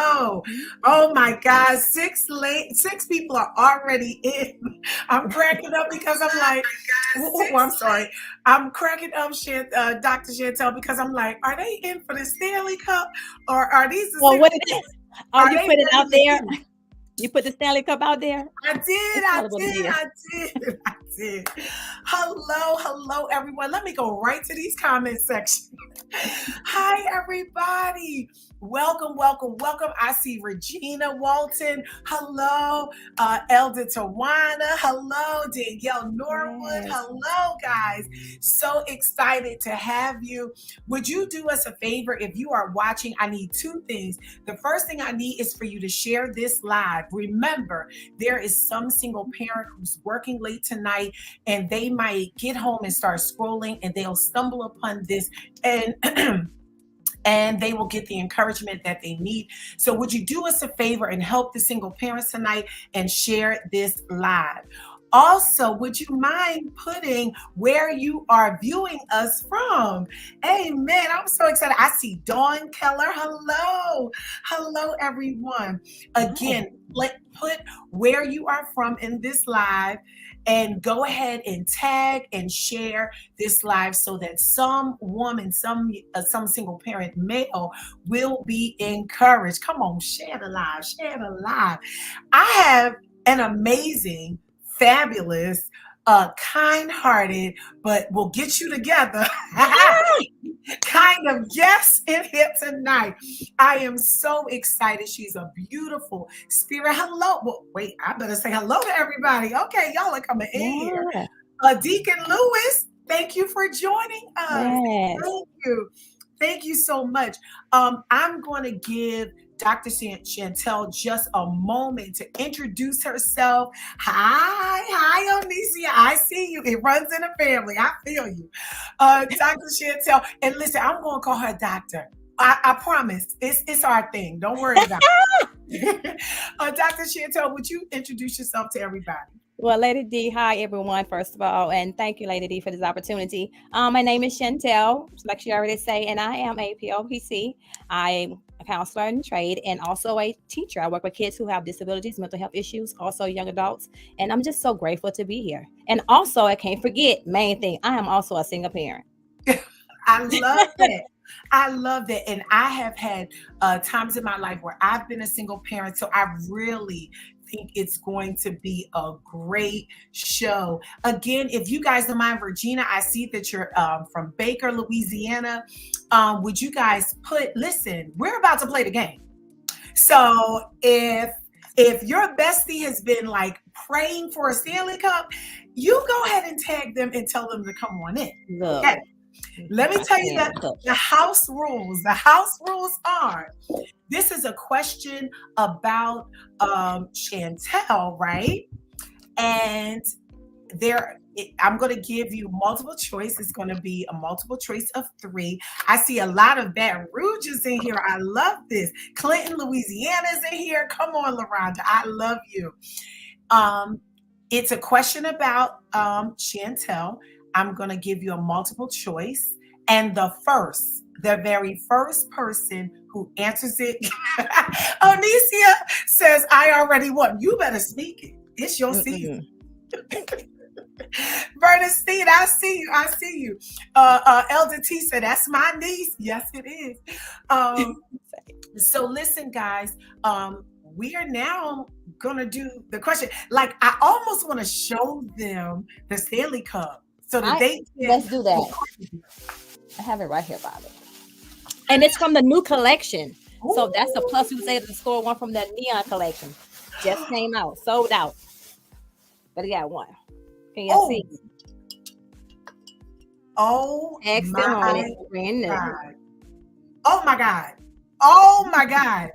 hello. Oh my God, six people are already in. I'm cracking up because I'm like, I'm sorry. I'm cracking up, Dr. Chantel, because I'm like, are they in for the Stanley Cup, or are these the Well, six? what? Oh, Are you they put it ready out to there. eat? You put the Stanley Cup out there. I did, Just I tell it what it did, is. I did, I did. Hello, everyone. Let me go right to these comment sections. Hi, everybody. Welcome. I see Regina Walton. Hello, Elder Tawana. Hello, Danielle Norwood. Yes. Hello, guys. So excited to have you. Would you do us a favor if you are watching? I need two things. The first thing I need is for you to share this live. Remember, there is some single parent who's working late tonight, and they might get home and start scrolling, and they'll stumble upon this, and and they will get the encouragement that they need. So would you do us a favor and help the single parents tonight and share this live? Also, would you mind putting where you are viewing us from? Amen. I'm so excited. I see Dawn Keller. Hello, everyone. Again, put where you are from in this live, and go ahead and tag and share this live so that some woman, some single parent male will be encouraged. Come on, share the live. I have an amazing, fabulous, kind-hearted, but we'll get you together kind of guest in here tonight. I am so excited. She's a beautiful spirit. Hello. Well, wait, I better say hello to everybody. Okay, y'all are coming in here. Deacon Lewis, thank you for joining us. Yes. Thank you so much. I'm going to give Dr. Chantel just a moment to introduce herself. Hi, Onicia. I see you. It runs in the family. I feel you. Dr. Chantel. And listen, I'm going to call her doctor. I promise. It's our thing. Don't worry about it. Dr. Chantel, would you introduce yourself to everybody? Well, Lady D, hi everyone, first of all, and thank you, Lady D, for this opportunity. My name is Chantel, like she already say, and I am a POPC. I'm a counselor in trade and also a teacher. I work with kids who have disabilities, mental health issues, also young adults, and I'm just so grateful to be here. And also, I can't forget, main thing, I am also a single parent. I love that. I love that. And I have had times in my life where I've been a single parent. So I really think it's going to be a great show. Again, if you guys don't mind, Regina, I see that you're from Baker, Louisiana. Would you guys listen, we're about to play the game. So if your bestie has been like praying for a Stanley Cup, you go ahead and tag them and tell them to come on in. Look. Okay. Let me tell you that the house rules. The house rules are: this is a question about Chantel, right? And I'm going to give you multiple choice. It's going to be a multiple choice of 3. I see a lot of Baton Rouge's in here. I love this. Clinton, Louisiana's in here. Come on, LaRonda. I love you. It's a question about Chantel. I'm going to give you a multiple choice. And the very first person who answers it, Onicia says, I already won. You better speak it. It's your season. Bernstein, I see you. Elder T said, that's my niece. Yes, it is. So listen, guys, we are now going to do the question. Like, I almost want to show them the Stanley Cup. So let's do that. I have it right here, Bobby. And it's from the new collection. Ooh. So that's a plus. You say the score one from the neon collection. Just came out, sold out. But I got one. Can you see? Oh my God. Oh my God. Oh my God.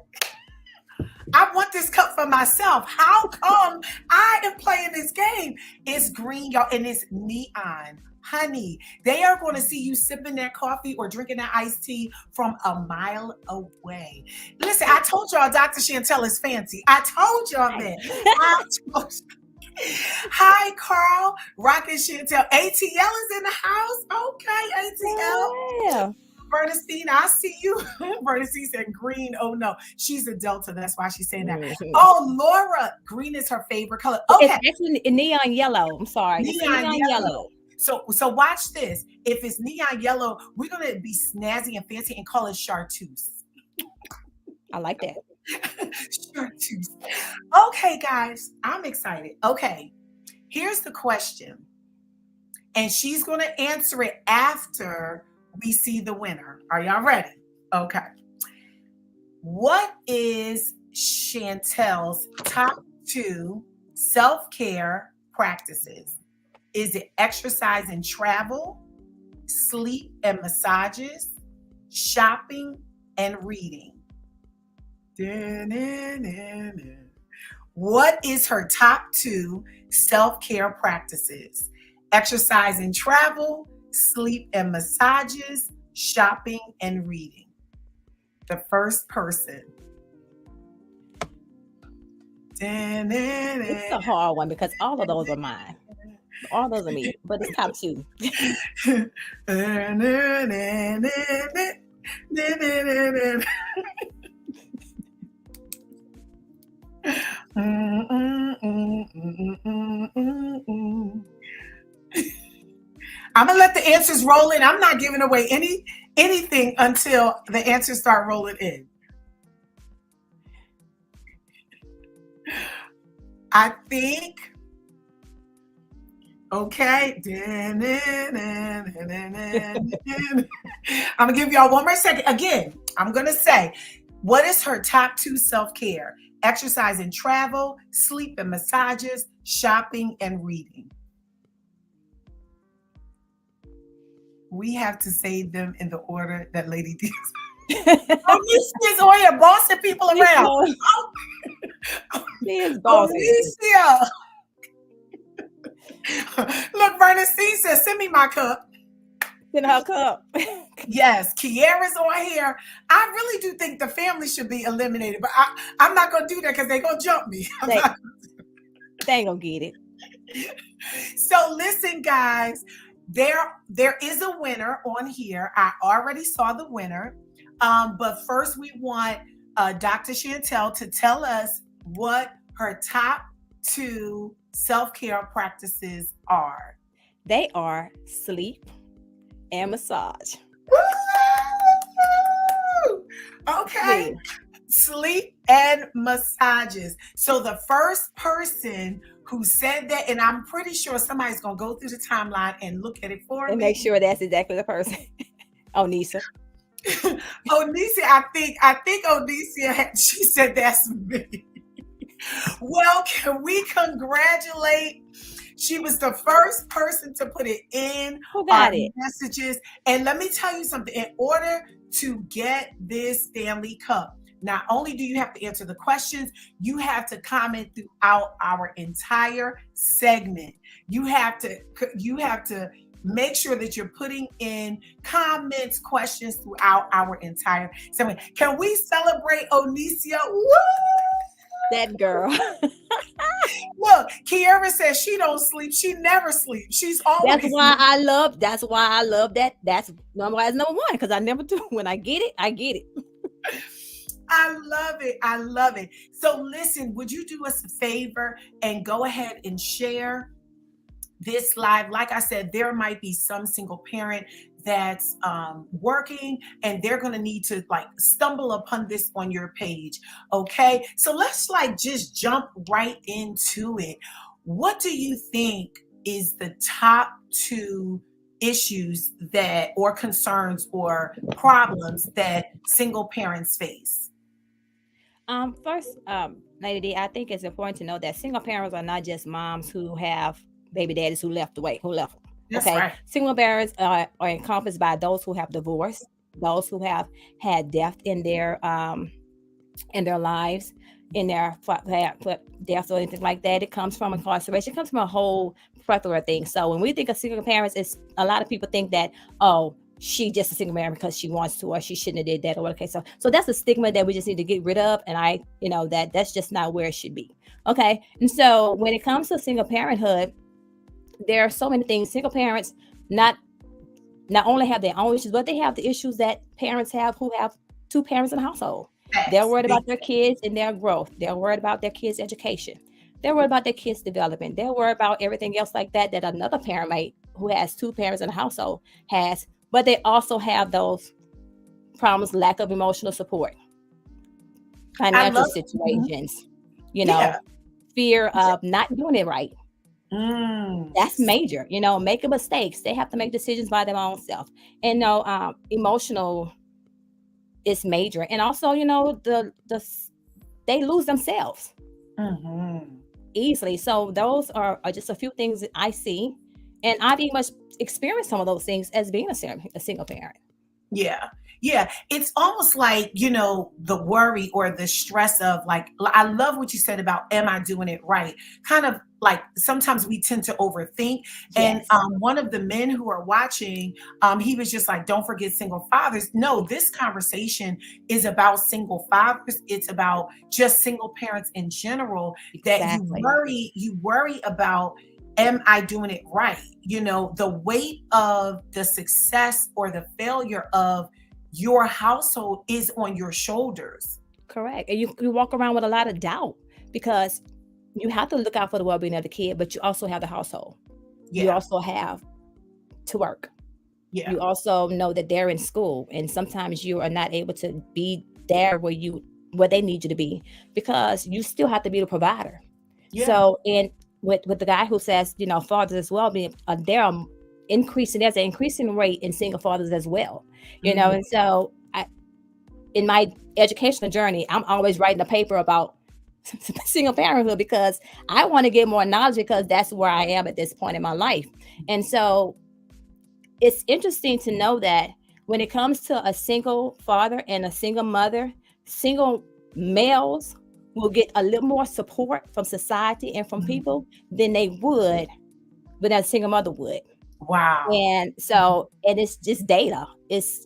I want this cup for myself. How come I am playing this game? It's green, y'all, and it's neon. Honey, they are going to see you sipping that coffee or drinking that iced tea from a mile away. Listen, I told y'all Dr. Chantel is fancy. I told y'all that. Hi, Carl. Rocket Chantel. ATL is in the house. Okay, ATL. Yeah. Bernstein, I see you. Bernstein said green. Oh no, she's a Delta. That's why she's saying that. Mhm. Oh, Laura, green is her favorite color. It's Okay, actually neon yellow. I'm sorry. It's neon neon yellow. yellow. So watch this. If it's neon yellow, we're gonna be snazzy and fancy and call it chartreuse. I like that. Chartreuse. Okay, guys, I'm excited. Okay, here's the question, and she's gonna answer it after we see the winner. Are y'all ready? Okay. What is Chantel's top 2 self-care practices? Is it exercise and travel, sleep and massages, shopping and reading? What is her top 2 self-care practices? Exercise and travel, sleep and massages, shopping and reading. The first person. It's a hard one because all of those are mine. All those are me, but it's top 2. I'm gonna let the answers roll in. I'm not giving away anything until the answers start rolling in. I think. Okay. I'm gonna give y'all one more second. Again, I'm gonna say, what is her top 2 self-care? Exercise and travel, sleep and massages, shopping and reading. We have to say them in the order that Lady D. Alicia on here bossing people around. She is bossy. Alicia. Look, Bernstein says, send me my cup. In her cup. Yes, Kiara's on here. I really do think the family should be eliminated, but I'm not going to do that because they're going to jump me. They ain't going to get it. So listen, guys, there is a winner on here. I already saw the winner, but first we want Dr. Chantel to tell us what her top 2 self-care practices are. They are sleep and massage. Woo! Okay. Sleep and massages. So the first person who said that, and I'm pretty sure somebody's going to go through the timeline and look at it for me. And make sure that's exactly the person. Onisa. Onisia, I think Onisia, she said that's me. Well, can we congratulate? She was the first person to put it in our messages. And let me tell you something. In order to get this Stanley Cup, not only do you have to answer the questions, you have to comment throughout our entire segment. You have to make sure that you're putting in comments, questions throughout our entire segment. Can we celebrate Onisia? Woo! That girl. Look, Kiara says she don't sleep. She never sleeps. She's always. That's why I love that. That's number one, because I never do. When I get it, I get it. I love it. I love it. So listen, would you do us a favor and go ahead and share this live? Like I said, there might be some single parent that's working and they're going to need to stumble upon this on your page. Okay. So let's just jump right into it. What do you think is the top 2 issues or concerns or problems that single parents face? First, Lady D, I think it's important to know that single parents are not just moms who have baby daddies who left them. That's okay, right. Single parents are encompassed by those who have divorced, those who have had death in their lives, in their death or anything like that. It comes from incarceration. It comes from a whole plethora of things. So when we think of single parents, a lot of people think that, oh, she just a single parent because she wants to, or she shouldn't have did that, or okay. So that's a stigma that we just need to get rid of. And that's just not where it should be. Okay. And so when it comes to single parenthood, there are so many things. Single parents, not not only have their own issues, but they have the issues that parents have who have two parents in the household. They're Facts. worried Big about their kids and their growth. They're worried about their kids' education. They're worried about their kids' development. They're worried about everything else like that that another parent might who has two parents in the household has. But they also have those problems, lack of emotional support, I financial love. Mhm. situations, you know, Yeah. fear of not doing it right. Mm. That's major, making mistakes. They have to make decisions by their own self. And emotional is major. And also, they lose themselves Mhm. easily. So those are just a few things that I see. And I've even much experienced some of those things as being a single parent. Yeah. Yeah. It's almost like, the worry or the stress of like, I love what you said about, am I doing it right? Kind of like sometimes we tend to overthink. And Yes, one of the men who are watching, he was just like, don't forget single fathers. No, this conversation is about single fathers. It's about just single parents in general that exactly. you worry about, am I doing it right? The weight of the success or the failure of your household is on your shoulders. Correct. And you walk around with a lot of doubt because you have to look out for the well being of the kid, but you also have the household. You Yeah, also have to work. yeah, You also know that they're in school, and sometimes you are not able to be there where they need you to be because you still have to be the provider. yeah. So, and with the guy who says, fathers as well being there are increasing. There's an increasing rate in single fathers as well. Mm, And so in my educational journey, I'm always writing a paper about single parenthood because I want to get more knowledge because that's where I am at this point in my life. And so it's interesting to know that when it comes to a single father and a single mother, single males will get a little more support from society and from mm. people than they would than a single mother would. Wow. And Mhm. so, and it's just data. It's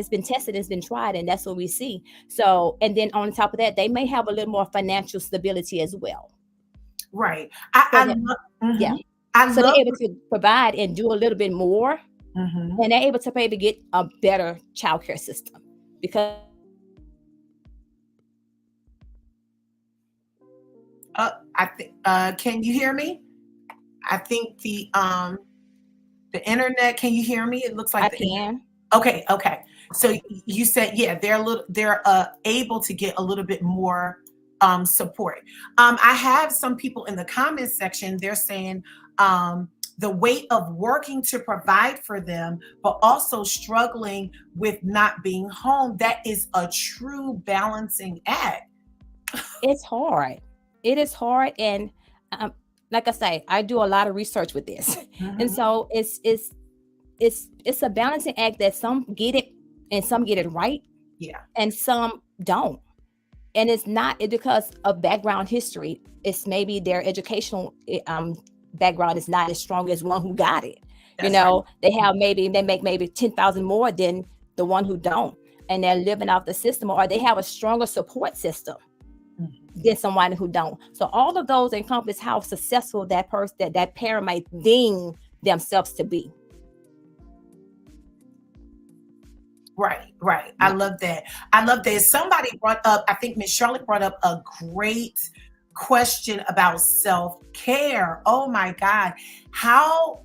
been tested, it's been tried, and that's what we see. So, and then on top of that, they may have a little more financial stability as well. Right. So I that, love. yeah. I So they're love. able to provide and do a little bit more, Mhm. and they're able to maybe get a better childcare system because I think. Can you hear me? I think the internet. Can you hear me? It looks I like the internet. can. Okay, okay. So you said, yeah, they're able to get a little bit more support. I have some people in the comments section, they're saying the weight of working to provide for them, but also struggling with not being home. That is a true balancing act. It's hard. It is hard, and um, like I say, I do a lot of research with this, and Mhm. so it's a balancing act that some get it and some get it right Yeah. and some don't. And it's not because of background history. It's maybe their educational background is not as strong as one who got it. That's right. They make maybe 10,000 more than the one who don't, and they're living off the system, or they have a stronger support system Mhm. than someone who don't. So all of those encompass how successful that person that parent might deem themselves to be. Right, right. I Yeah. love that. I love that. Somebody brought up, I think Miss Charlotte brought up a great question about self-care. Oh my God. How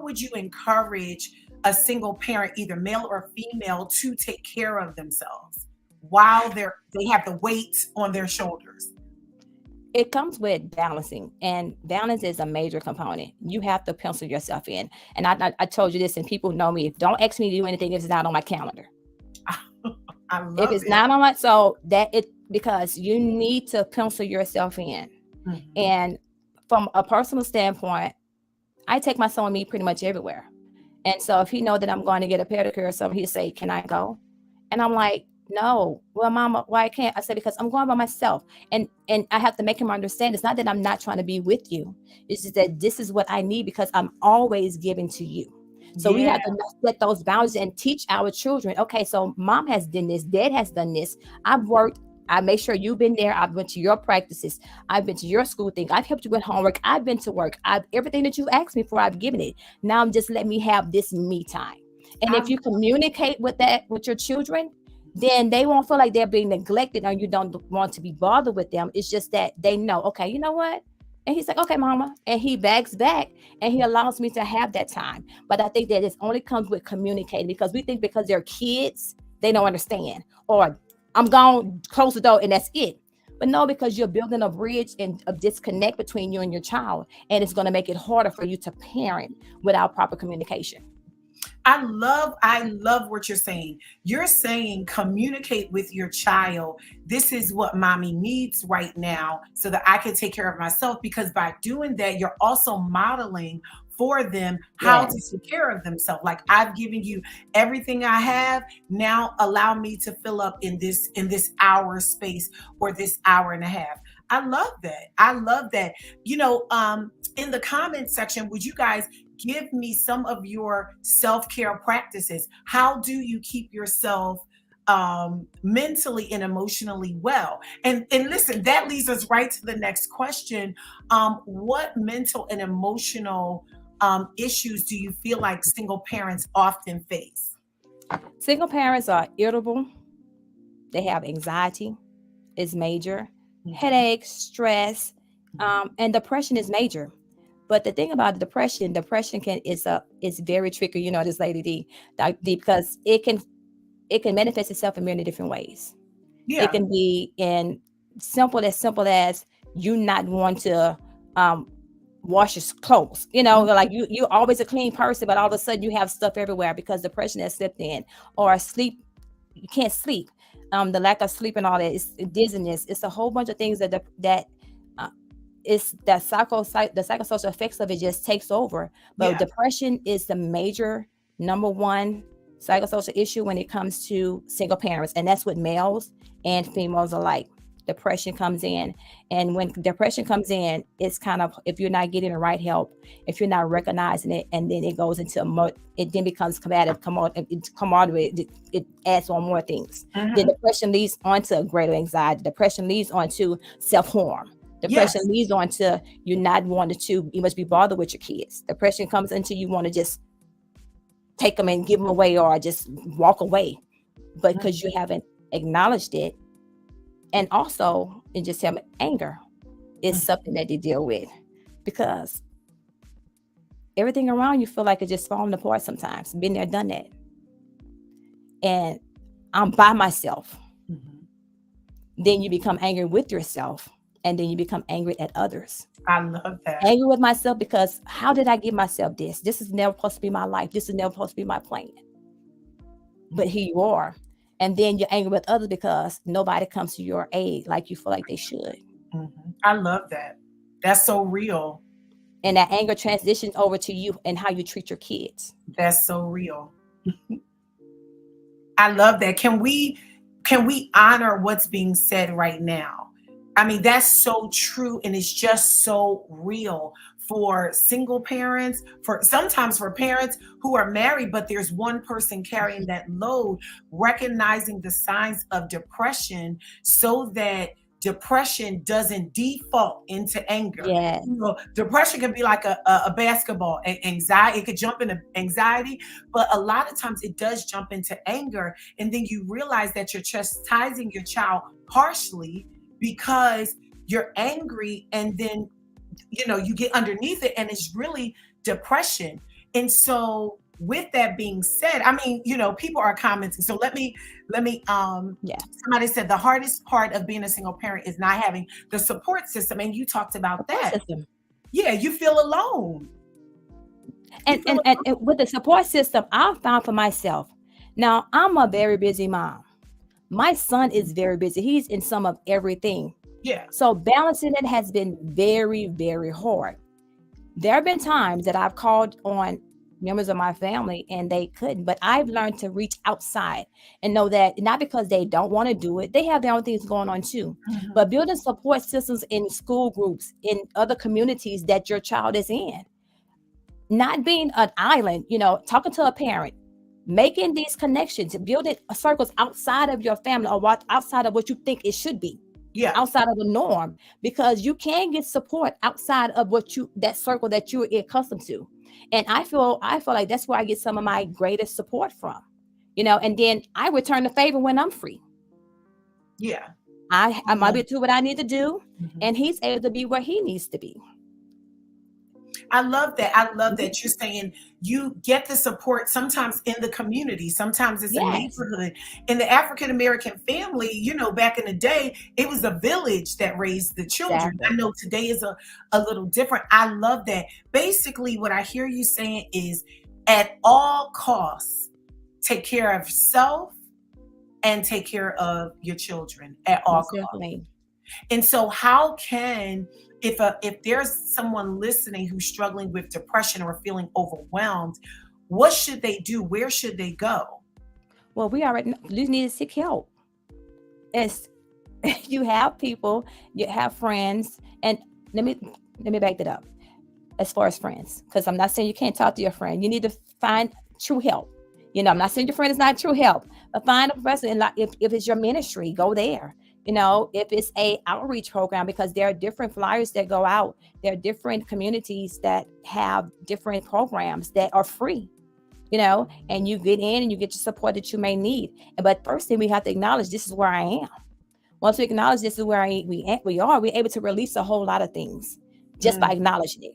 would you encourage a single parent, either male or female, to take care of themselves while they have the weight on their shoulders? It comes with balancing, and balance is a major component. You have to pencil yourself in. And I told you this, and people know me. Don't ask me to do anything if it's not on my calendar. I If love it's it. not on my, so that it, because you need to pencil yourself in. Mhm. And from a personal standpoint, I take my son with me pretty much everywhere. And so if he know that I'm going to get a pedicure or something, he'll say, "Can I go?" And I'm like, "No." "Well, mama, why I can't?" I said, "Because I'm going by myself." And I have to make him understand it's not that I'm not trying to be with you. It's just that this is what I need because I'm always giving to you. So we Yeah. have to set those boundaries and teach our children. Okay, so mom has done this, dad has done this. I've worked. I make sure you've been there. I've went to your practices. I've been to your school thing. I've helped you with homework. I've been to work. I've everything that you asked me for. I've given it. Now I'm just let me have this me time. And if you communicate with that with your children, then they won't feel like they're being neglected or you don't want to be bothered with them. It's just that they know, okay, you know what? And he's like, okay, mama. And he backs back and he allows me to have that time. But I think that it only comes with communicating, because we think because they're kids, they don't understand. Or I'm gone, close the door, and that's it. But no, because you're building a bridge and a disconnect between you and your child. And it's going to make it harder for you to parent without proper communication. I love what you're saying. You're saying communicate with your child. This is what mommy needs right now so that I can take care of myself. Because by doing that, you're also modeling for them how to Yes. take care of themselves. Like, I've given you everything I have. Now allow me to fill up in this hour space or this hour and a half. I love that. I love that. In the comment section, would you guys give me some of your self-care practices? How do you keep yourself mentally and emotionally well? And listen, that leads us right to the next question. What mental and emotional issues do you feel like single parents often face? Single parents are irritable. They have anxiety is major, Mhm. headaches, stress, and depression is major. But the thing about depression can is very tricky. You know this, Lady D, because it can manifest itself in many different ways. It Yeah. can be in simple as you not want to um, wash your clothes. Like you always a clean person, but all of a sudden you have stuff everywhere because depression has slipped in, or sleep. You can't sleep. The lack of sleep and all that is dizziness. It's a whole bunch of things that uh, it's that the psychosocial effects of it just takes over. But Yeah. depression is the major number one psychosocial issue when it comes to single parents, and that's with males and females alike. Depression comes in, and when depression comes in, it's kind of, if you're not getting the right help, if you're not recognizing it, and then it goes into it then becomes combative, it adds on more things. Then Mhm. depression leads on to greater anxiety. Depression leads on to self-harm. Depression Yes. leads on to you not wanting to, you must be bothered with your kids. Depression comes into you want to just take them and give them away or just walk away, but because you haven't acknowledged it. And also, it just have anger is something that they deal with, because everything around you feel like it's just falling apart sometimes. Been there, done that. And I'm by myself. Mhm. Then you become angry with yourself, and then you become angry at others. I love that. Angry with myself because how did I give myself this? This is never supposed to be my life. This is never supposed to be my plan. But here you are. And then you're angry with others because nobody comes to your aid like you feel like they should. Mhm. I love that. That's so real. And that anger transitions over to you and how you treat your kids. That's so real. I love that. Can we honor what's being said right now? I mean, that's so true and it's just so real for single parents, for sometimes for parents who are married, but there's one person carrying that load, recognizing the signs of depression so that depression doesn't default into anger. Yeah. Depression can be like a basketball anxiety. It could jump into anxiety, but a lot of times it does jump into anger. And then you realize that you're chastising your child harshly because you're angry. And then, you get underneath it and it's really depression. And so, with that being said, I mean, people are commenting. So let me Yeah. somebody said the hardest part of being a single parent is not having the support system. And you talked about Support that. system. Yeah, you feel alone. You And, feel and, and, and with the support system, I found for myself. Now, I'm a very busy mom. My son is very busy. He's in some of everything. yeah. So balancing it has been very, very hard. There have been times that I've called on members of my family and they couldn't, but I've learned to reach outside and know that not because they don't want to do it, they have their own things going on too. Mhm. But building support systems in school groups, in other communities that your child is in, not being an island, talking to a parent, making these connections, building circles outside of your family or outside of what you think it should be, Yeah. outside of the norm, because you can get support outside of that circle that you're accustomed to. And I feel like that's where I get some of my greatest support from, and then I return the favor when I'm free. Yeah. I might be do what I need to do, Mhm. and he's able to be where he needs to be. I love that. I love that you're saying you get the support sometimes in the community, sometimes it's a Yes, neighborhood. In the African American family, back in the day, it was a village that raised the children. I exactly. know today is a little different. I love that. Basically, what I hear you saying is at all costs, take care of yourself and take care of your children at all Most costs. definitely. And so how can if there's someone listening who's struggling with depression or feeling overwhelmed, what should they do? Where should they go? Well, we already you need to seek help. It's you have people, you have friends, and let me back that up. As far as friends, because I'm not saying you can't talk to your friend. You need to find true help. I'm not saying your friend is not true help, but find a professor. And like, if it's your ministry, go there. If it's a outreach program, because there are different flyers that go out. There are different communities that have different programs that are free. And you get in and you get your support that you may need. But first thing we have to acknowledge, this is where I am. Once we acknowledge this is where we are, we're able to release a whole lot of things just by acknowledging it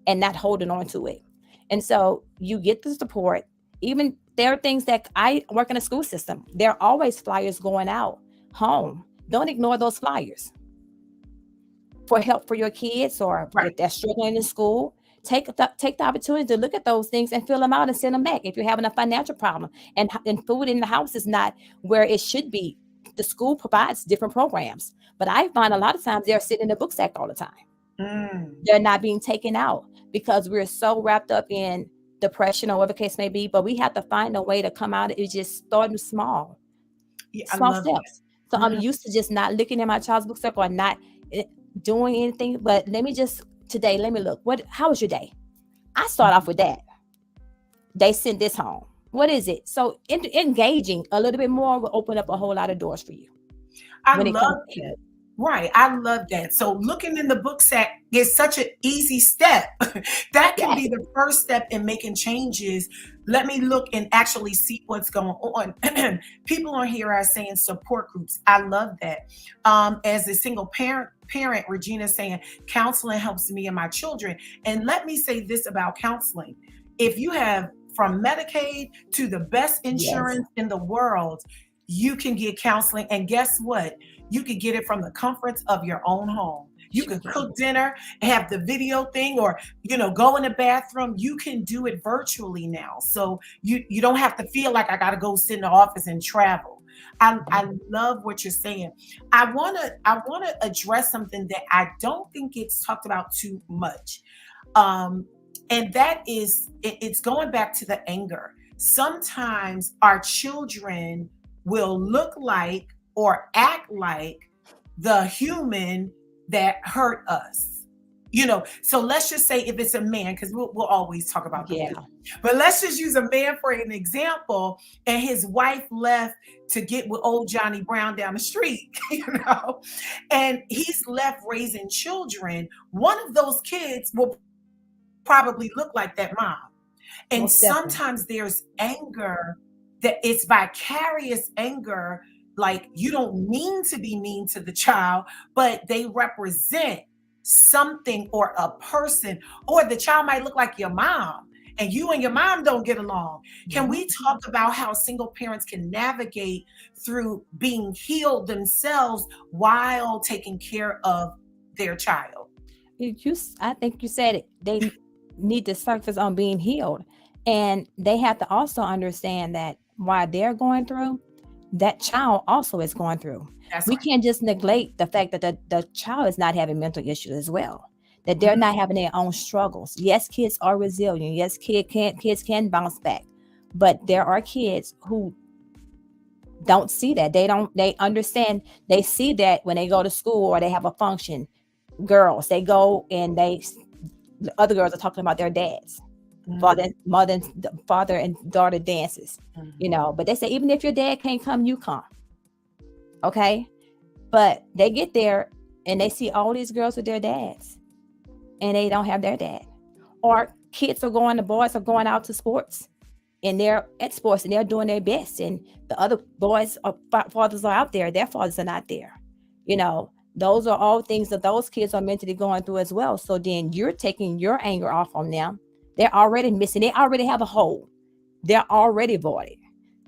and not holding on to it. And so you get the support. Even there are things that I work in a school system. There are always flyers going out home. Don't ignore those flyers for help for your kids, or Right. if they're struggling in school. Take the opportunity to look at those things and fill them out and send them back. If you're having a financial problem and food in the house is not where it should be, the school provides different programs. But I find a lot of times they're sitting in the book sack all the time. They're not being taken out because we're so wrapped up in depression or whatever the case may be. But we have to find a way to come out. It's just starting small I love steps. So I'm used to just not looking at my child's book sack or not doing anything. But let me look. How was your day? I start off with that. They sent this home. What is it? So engaging a little bit more will open up a whole lot of doors for you. I love that. Right. I love that. So looking in the book sack is such an easy step. That can be the first step in making changes. Let me look and actually see what's going on. People on here are saying support groups. I love that. As a single parent, Regina saying counseling helps me and my children. And let me say this about counseling. If you have from Medicaid to the best insurance in the world, you can get counseling. And guess what? You can get it from the comforts of your own home. You can cook dinner, have the video thing, or go in the bathroom. You can do it virtually now. So you don't have to feel like I got to go sit in the office and travel. I love what you're saying. I wanna address something that I don't think it's talked about too much. And that is it's going back to the anger. Sometimes our children will look like or act like the human that hurt us. So let's just say if it's a man, because we'll always talk about the but let's just use a man for an example, and his wife left to get with old Johnny Brown down the street, and he's left raising children. One of those kids will probably look like that mom. And sometimes there's anger that it's vicarious anger, like you don't mean to be mean to the child, but they represent something or a person, or the child might look like your mom and you and your mom don't get along. Can we talk about how single parents can navigate through being healed themselves while taking care of their child? I think you said it. They need to focus on being healed. And they have to also understand that while they're going through, that child also is going through. We can't just neglect the fact that the child is not having mental issues as well, that they're not having their own struggles. Yes, kids are resilient. Yes, kids can bounce back. But there are kids who don't see that. They understand. They see that when they go to school or they have a function, girls, they go and the other girls are talking about their dads. Father and daughter dances, but they say, even if your dad can't come, you come. Okay. But they get there and they see all these girls with their dads and they don't have their dad. Or the boys are going out to sports, and they're at sports and they're doing their best, and the other boys or fathers are out there, their fathers are not there. Those are all things that those kids are mentally going through as well. So then you're taking your anger off on them. They're already missing. They already have a hole. They're already voided.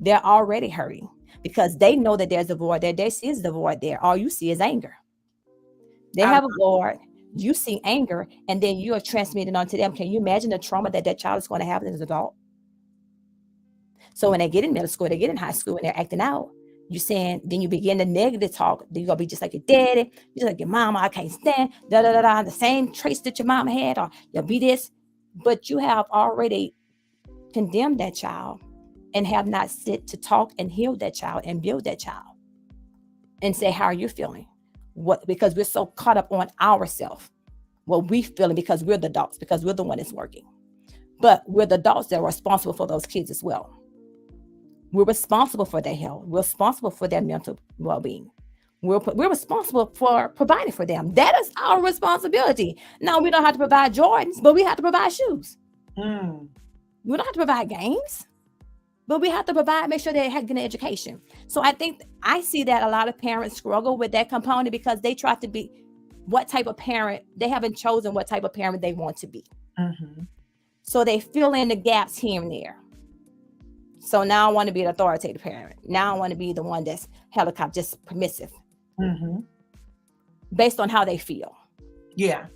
They're already hurting because they know that there's a void there. There is the void there. All you see is anger. They have a void. You see anger, and then you are transmitting onto them. Can you imagine the trauma that child is going to have as an adult? So when they get in middle school, they get in high school, and they're acting out, you're saying, then you begin the negative talk. Then you're going to be just like your daddy, just like your mama. I can't stand, the same traits that your mama had, or you'll be this. But you have already condemned that child and have not sit to talk and heal that child and build that child and say, how are you feeling? Because we're so caught up on ourselves, what we feeling, because we're the adults, because we're the one that's working. But we're the adults that are responsible for those kids as well. We're responsible for their health. We're responsible for their mental well-being. We're responsible for providing for them. That is our responsibility. Now, we don't have to provide Jordans, but we have to provide shoes. We don't have to provide games, but we have to make sure they have good education. So I see that a lot of parents struggle with that component because they try to be what type of parent. They haven't chosen what type of parent they want to be. So they fill in the gaps here and there. So now I want to be an authoritative parent. Now I want to be the one that's helicopter, just permissive, based on how they feel. Yeah.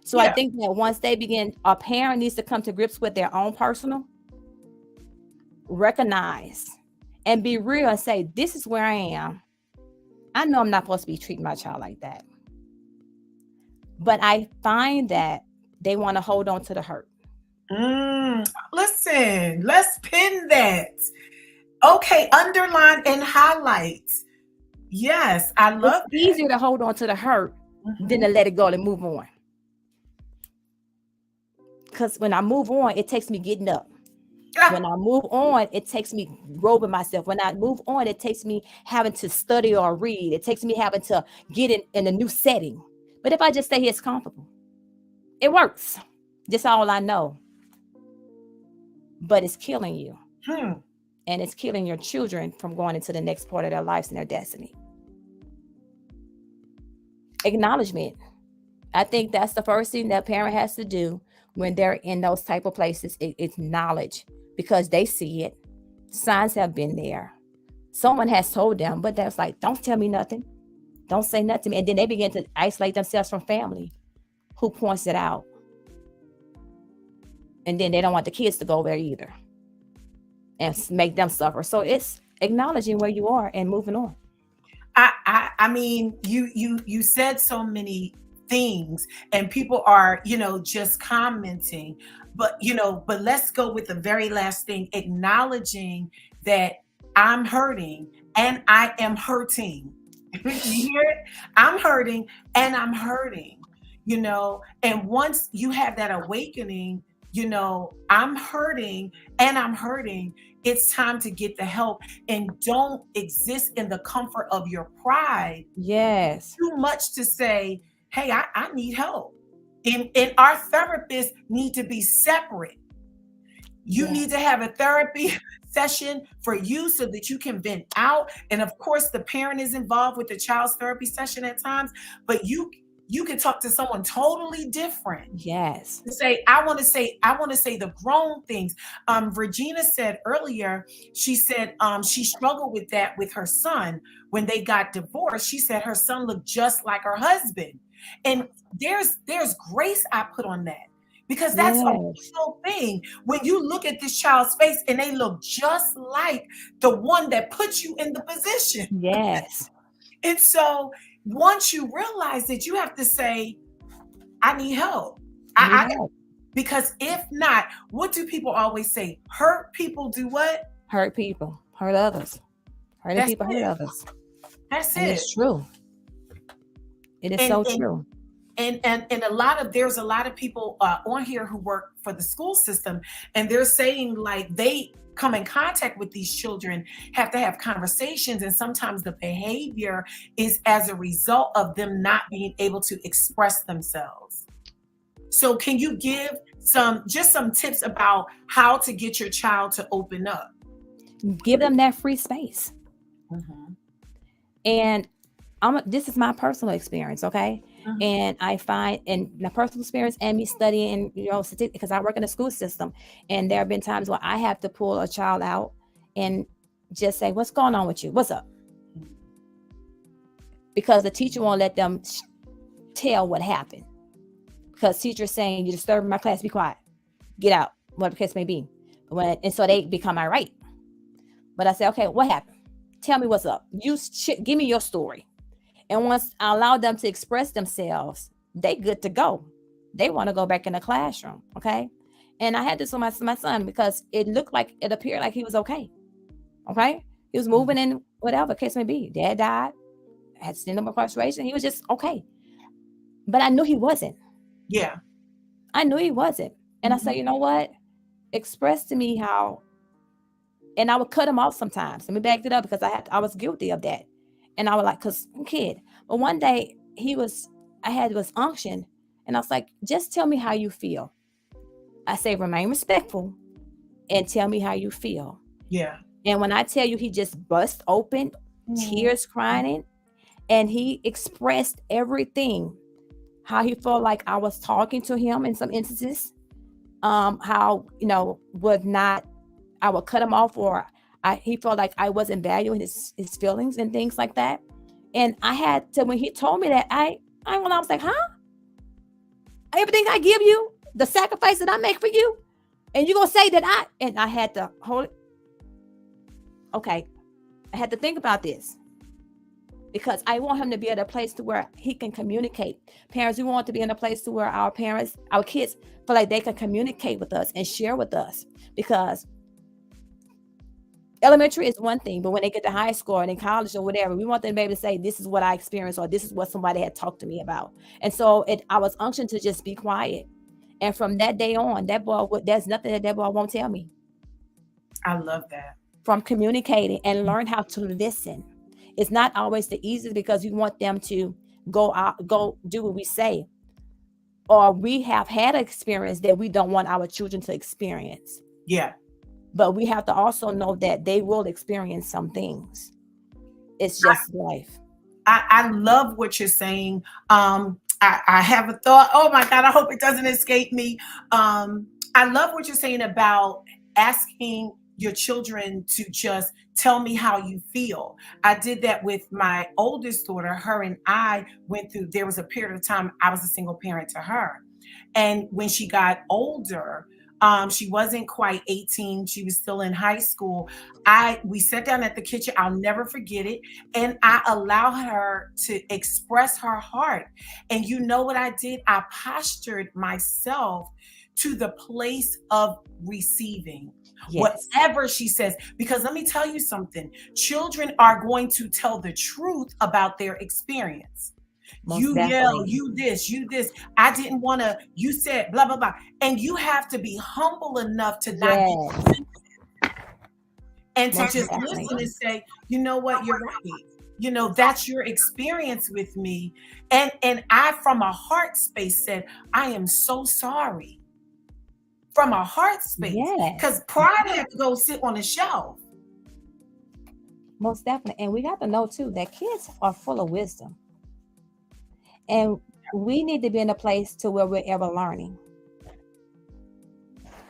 So I think that once they begin, a parent needs to come to grips with their own personal, recognize, and be real and say, this is where I am. I know I'm not supposed to be treating my child like that. But I find that they want to hold on to the hurt. Listen, let's pin that. Okay, underline and highlight. Yes, I love It's easier to hold on to the hurt than to let it go and move on. Because when I move on, it takes me getting up. When I move on, it takes me robing myself. When I move on, it takes me having to study or read. It takes me having to get in a new setting. But if I just stay here, it's comfortable. It works. That's all I know. But it's killing you. And it's killing your children from going into the next part of their lives and their destiny. Acknowledgement. I think that's the first thing that a parent has to do when they're in those type of places. It's knowledge, because they see it. Signs have been there. Someone has told them, but that's like, don't tell me nothing. Don't say nothing to me. And then they begin to isolate themselves from family who points it out. And then they don't want the kids to go there either and make them suffer. So it's acknowledging where you are and moving on. I mean, you said so many things, and people are, just commenting, but let's go with the very last thing, acknowledging that I'm hurting and I am hurting. You hear it? I'm hurting and I'm hurting, and once you have that awakening, I'm hurting and I'm hurting, it's time to get the help, and don't exist in the comfort of your pride. Yes. Too much to say, hey, I need help. And our therapists need to be separate. You need to have a therapy session for you so that you can vent out. And of course, the parent is involved with the child's therapy session at times, but you can talk to someone totally different. Yes. Say, I want to say the grown things. Regina said earlier, she said she struggled with that with her son when they got divorced. She said her son looked just like her husband. And there's grace I put on that, because that's a real thing. When you look at this child's face and they look just like the one that put you in the position. Yes. And so once you realize that, you have to say, I need help. Because if not, what do people always say? Hurt people do what? Hurt people. Hurt others. Hurting people hurt others. That's and it. It's true. It is so true. And there's a lot of people on here who work for the school system, and they're saying like they come in contact with these children, have to have conversations, and sometimes the behavior is as a result of them not being able to express themselves. So can you give some tips about how to get your child to open up? Give them that free space. Mhm. And this is my personal experience, okay? Mhm. And I find in my personal experience and me studying, because I work in the school system, and there have been times where I have to pull a child out and just say, "What's going on with you? What's up?" Because the teacher won't let them tell what happened. Because teacher's saying, "You're disturbing my class. Be quiet. Get out." Whatever the case may be. And so they become irate. But I say, "Okay, what happened? Tell me what's up. Give me your story." And once I allow them to express themselves, they good to go. They want to go back in the classroom. Okay. And I had this with my son because it appeared like he was okay. Okay. He was moving in whatever case may be. Dad died, had sent him incarceration. He was just okay. But I knew he wasn't. Yeah. I knew he wasn't. And I said, Mhm. you know what? Express to me how, and I would cut him off sometimes. And we backed it up because I was guilty of that. And I was like, cause I'm a kid. But one day I had was unction, and I was like, just tell me how you feel. I say, remain respectful and tell me how you feel. Yeah. And when I tell you, he just bust open, tears crying, and he expressed everything. How he felt like I was talking to him in some instances. How, I would cut him off, or he felt like I wasn't valuing his feelings and things like that. And I had to, when he told me that, I was like, huh? Everything I give you, the sacrifice that I make for you, and you gonna say that and I had to hold it. Okay, I had to think about this because I want him to be at a place to where he can communicate. Parents, we want to be in a place to where our kids feel like they can communicate with us and share with us, because elementary is one thing, but when they get to high school and in college or whatever, we want them to be able to say, this is what I experienced, or this is what somebody had talked to me about. And so I was unctioned to just be quiet. And from that day on, there's nothing that boy won't tell me. I love that. From communicating and learn how to listen. It's not always the easiest because you want them to go do what we say. Or we have had an experience that we don't want our children to experience. Yeah. But we have to also know that they will experience some things. It's just life. I love what you're saying. I have a thought. Oh my God, I hope it doesn't escape me. I love what you're saying about asking your children to just tell me how you feel. I did that with my oldest daughter. Her and I went through, there was a period of time I was a single parent to her. And when she got older, she wasn't quite 18. She was still in high school. We sat down at the kitchen. I'll never forget it. And I allowed her to express her heart. And you know what I did? I postured myself to the place of receiving. Yes. Whatever she says, because let me tell you something, children are going to tell the truth about their experience. Most You definitely. yell, you this, I didn't want to, you said blah blah blah. And you have to be humble enough to not get Yes. offended and to Most just definitely. listen and say, you know what, you're right. That's your experience with me. And I, from a heart space, said, I am so sorry. From a heart space. Because Yes. pride had to go sit on a shelf. Most definitely. And we got to know too that kids are full of wisdom. And we need to be in a place to where we're ever learning.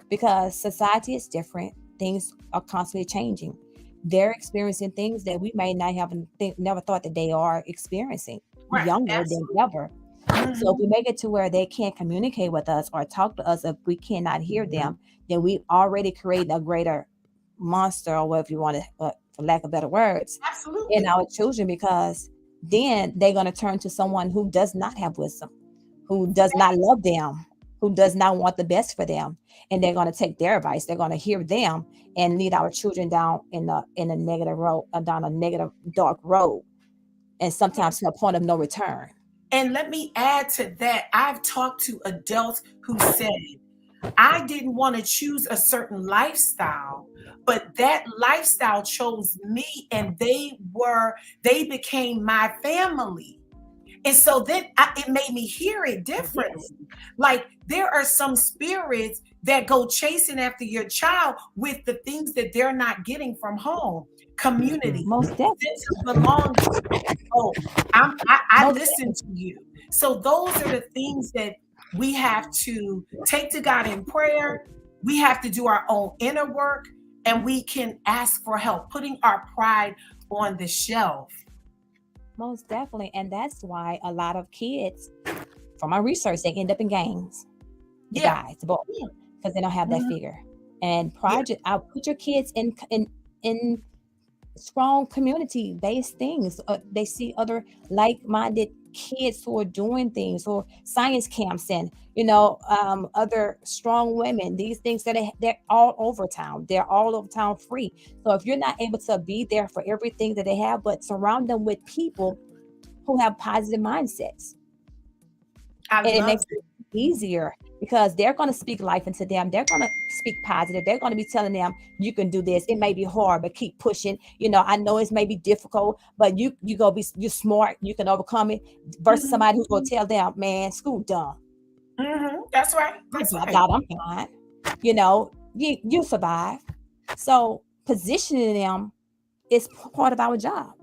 Because society is different. Things are constantly changing. They're experiencing things that we may not have never thought that they are experiencing. Right. Younger Absolutely. than ever. So if we make it to where they can't communicate with us or talk to us, if we cannot hear them, then we already create a greater monster, or whatever you want to, for lack of better words, Absolutely. in our children, because then they're going to turn to someone who does not have wisdom, who does not love them, who does not want the best for them, and they're going to take their advice. They're going to hear them and lead our children down in a negative road, down a negative dark road, and sometimes to a point of no return. And let me add to that. I've talked to adults who said, I didn't want to choose a certain lifestyle, but that lifestyle chose me, and they became my family. And so then it made me hear it differently. Yes. Like there are some spirits that go chasing after your child with the things that they're not getting from home, community, Most definitely. sense of belonging. Oh, I Most listen to you. So those are the things that we have to take to God in prayer. We have to do our own inner work, and we can ask for help, putting our pride on the shelf. Most definitely. And that's why a lot of kids, from my research, they end up in gangs. The Yeah. guys, the boys, Yeah. because they don't have that Mhm. figure. And Yeah. project, I put your kids in strong community based things. They see other like-minded kids who are doing things, or science camps, and other strong women. These things that they're all over town. They're all over town free. So if you're not able to be there for everything that they have, but surround them with people who have positive mindsets, I and it love makes it. it easier because they're going to speak life into them. They're going to speak positive. They're going to be telling them, you can do this. It may be hard, but keep pushing. I know it's maybe difficult, but you go be, you're smart, you can overcome it, versus Mhm. somebody who's going to tell them, man, school dumb, That's right. I That's dropped right. out, I'm fine. You survive. So positioning them is part of our job.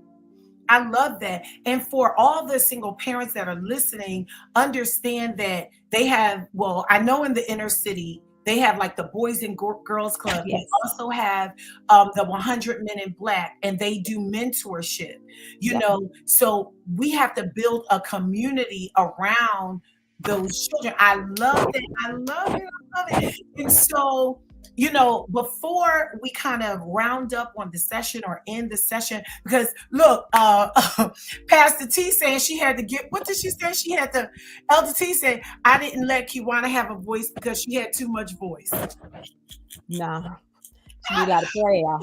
I love that. And for all the single parents that are listening, understand that they have, well, I know in the inner city, they have like the Boys and Girls Club. They Yes. also have the 100 Men in Black, and they do mentorship, Yeah. So we have to build a community around those children. I love that. I love it. I love it. And so, before we kind of round up on the session or end the session, because look, Pastor T saying she had to get, what did she say? She had to, Elder T said, I didn't let Kiwana have a voice because she had too much voice. Nah, she need a lot of prayer.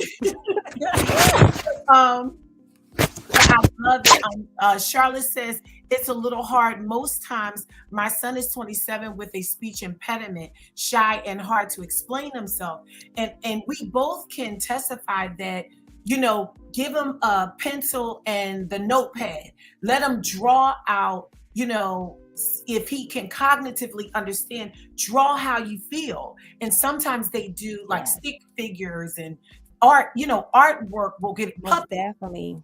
I love it. Charlotte says it's a little hard. Most times, my son is 27 with a speech impediment, shy and hard to explain himself. And we both can testify that, give him a pencil and the notepad. Let him draw out, if he can cognitively understand, draw how you feel. And sometimes they do like Yes. stick figures and art, artwork will get Most puppet. definitely.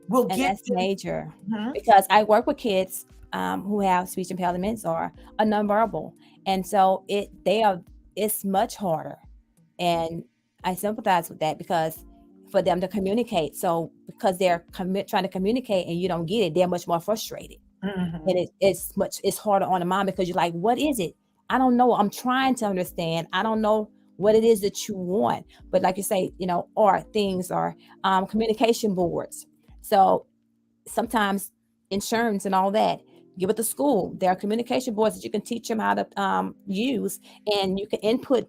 We'll And get that's them. major Mhm. because I work with kids who have speech impediments or are nonverbal, and so it's much harder. And I sympathize with that because for them to communicate, so because they're trying to communicate and you don't get it, they're much more frustrated, Mhm. and it's harder on the mom because you're like, what is it? I don't know. I'm trying to understand. I don't know what it is that you want, but like you say, art things or communication boards. So sometimes insurance and all that, give it to school. There are communication boards that you can teach them how to use, and you can input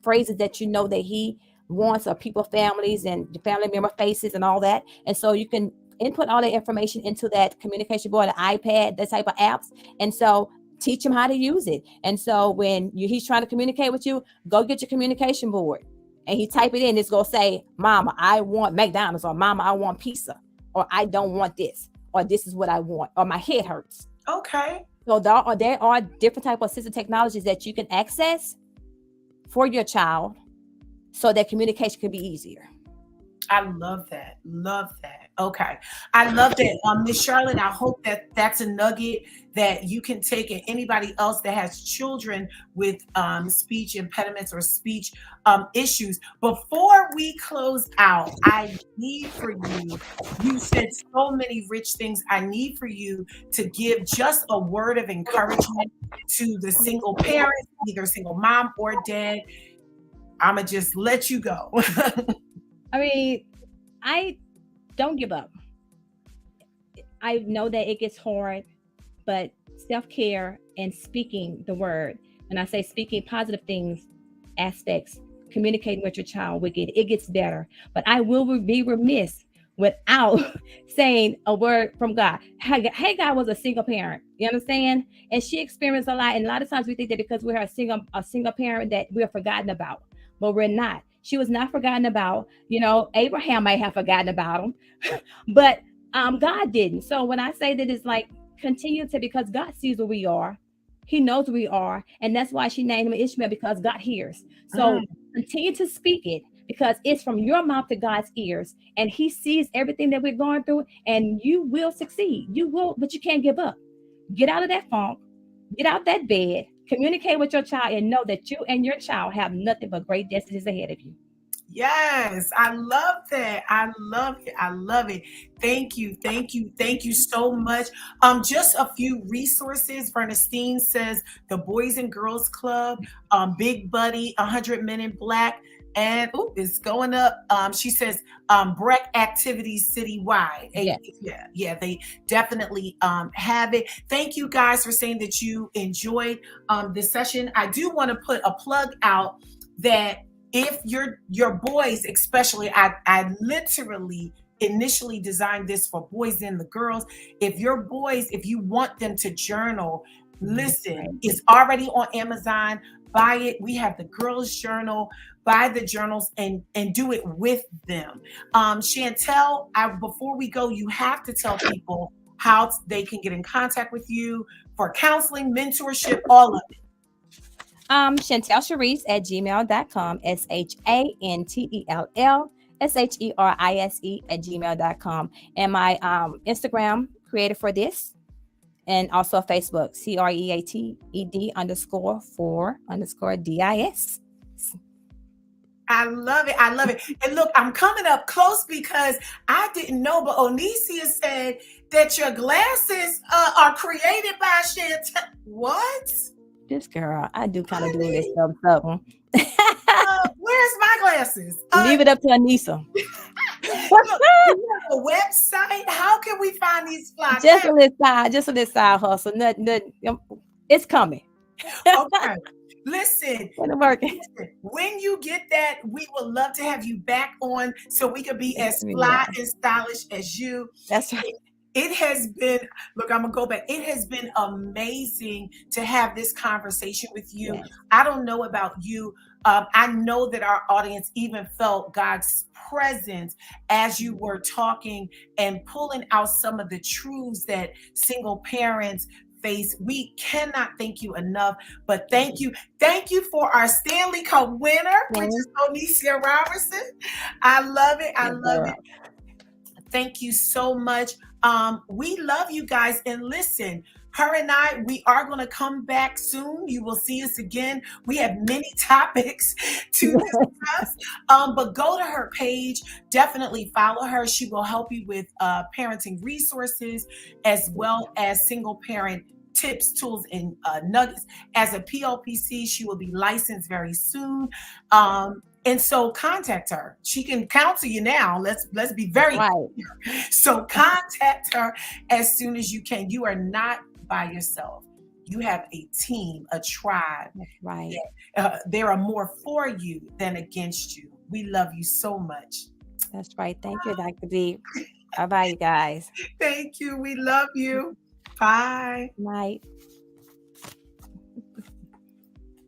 phrases that that he wants, or people, families, and the family member faces and all that. And so you can input all that information into that communication board, an iPad, that type of apps. And so teach him how to use it. And so when he's trying to communicate with you, go get your communication board and he type it in. It's going to say, Mama, I want McDonald's, or Mama, I want pizza, or I don't want this, or this is what I want, or my head hurts. Okay. So there are different type of assistive technologies that you can access for your child so that communication can be easier. I love that. Love that. Okay. I love that. Miss Charlotte, I hope that that's a nugget that you can take, and anybody else that has children with speech impediments or speech issues. Before we close out, I need for you said so many rich things. I need for you to give just a word of encouragement to the single parent, either single mom or dad. I'm going to just let you go. I mean, I don't give up. I know that it gets hard, but self-care and speaking the word, and I say speaking positive things, aspects, communicating with your child, it gets better. But I will be remiss without saying a word from God. Hagar was a single parent. You understand? And she experienced a lot. And a lot of times we think that because we're a single parent that we're forgotten about, but we're not. She was not forgotten about. Abraham might have forgotten about him, but God didn't. So when I say that, it's like continue to, because God sees where we are. He knows where we are. And that's why she named him Ishmael, because God hears. So continue to speak it, because it's from your mouth to God's ears. And he sees everything that we're going through, and you will succeed. You will, but you can't give up. Get out of that funk. Get out that bed. Communicate with your child and know that you and your child have nothing but great destinies ahead of you. Yes, I love that. I love it. I love it. Thank you. Thank you. Thank you so much. Just a few resources. Vernestine says the Boys and Girls Club, Big Buddy, 100 Men in Black, and it's going up. She says Breck activities citywide. Yes. Yeah, they definitely have it. Thank you guys for saying that you enjoyed this session. I do want to put a plug out that if your boys, especially, I literally initially designed this for boys and the girls. If your boys, if you want them to journal, listen, it's already on Amazon. Buy it. We have the girls' journal. Buy the journals and do it with them. Chantel, before we go, you have to tell people how they can get in contact with you for counseling, mentorship, all of it. Chantel Cherise at gmail.com, SHANTELLSHERISE@gmail.com. And my Instagram, created for this, and also Facebook, CREATED_4_DIS. I love it. I love it. And look, I'm coming up close because I didn't know, but Onicia said that your glasses are created by Chantel. What? This girl, I do kind of do this stuff. Where's my glasses? Leave it up to Anissa. Look, you have a website. How can we find these flyers? Just on this side hustle. It's coming. Okay. Listen, working. When you get that, we would love to have you back on so we could be as fly and stylish as you. That's right. It has been, look, I'm going to go back. It has been amazing to have this conversation with you. Yes. I don't know about you. I know that our audience even felt God's presence as you were talking and pulling out some of the truths that single parents face. We cannot thank you enough, but thank you. Thank you for our Stanley Cup winner, which is Onicia Robertson. I love it. I love it. Thank you so much. We love you guys. And listen, her and I, we are going to come back soon. You will see us again. We have many topics to discuss, but go to her page. Definitely follow her. She will help you with parenting resources as well as single parent tips, tools, and nuggets. As a PLPC, she will be licensed very soon. And so contact her. She can counsel you now. Let's be very clear. So contact her as soon as you can. You are not by yourself. You have a team, a tribe. That's right. There are more for you than against you. We love you so much. That's right. Thank you, Dr. D. Bye-bye, you guys. Thank you. We love you. Bye. Night.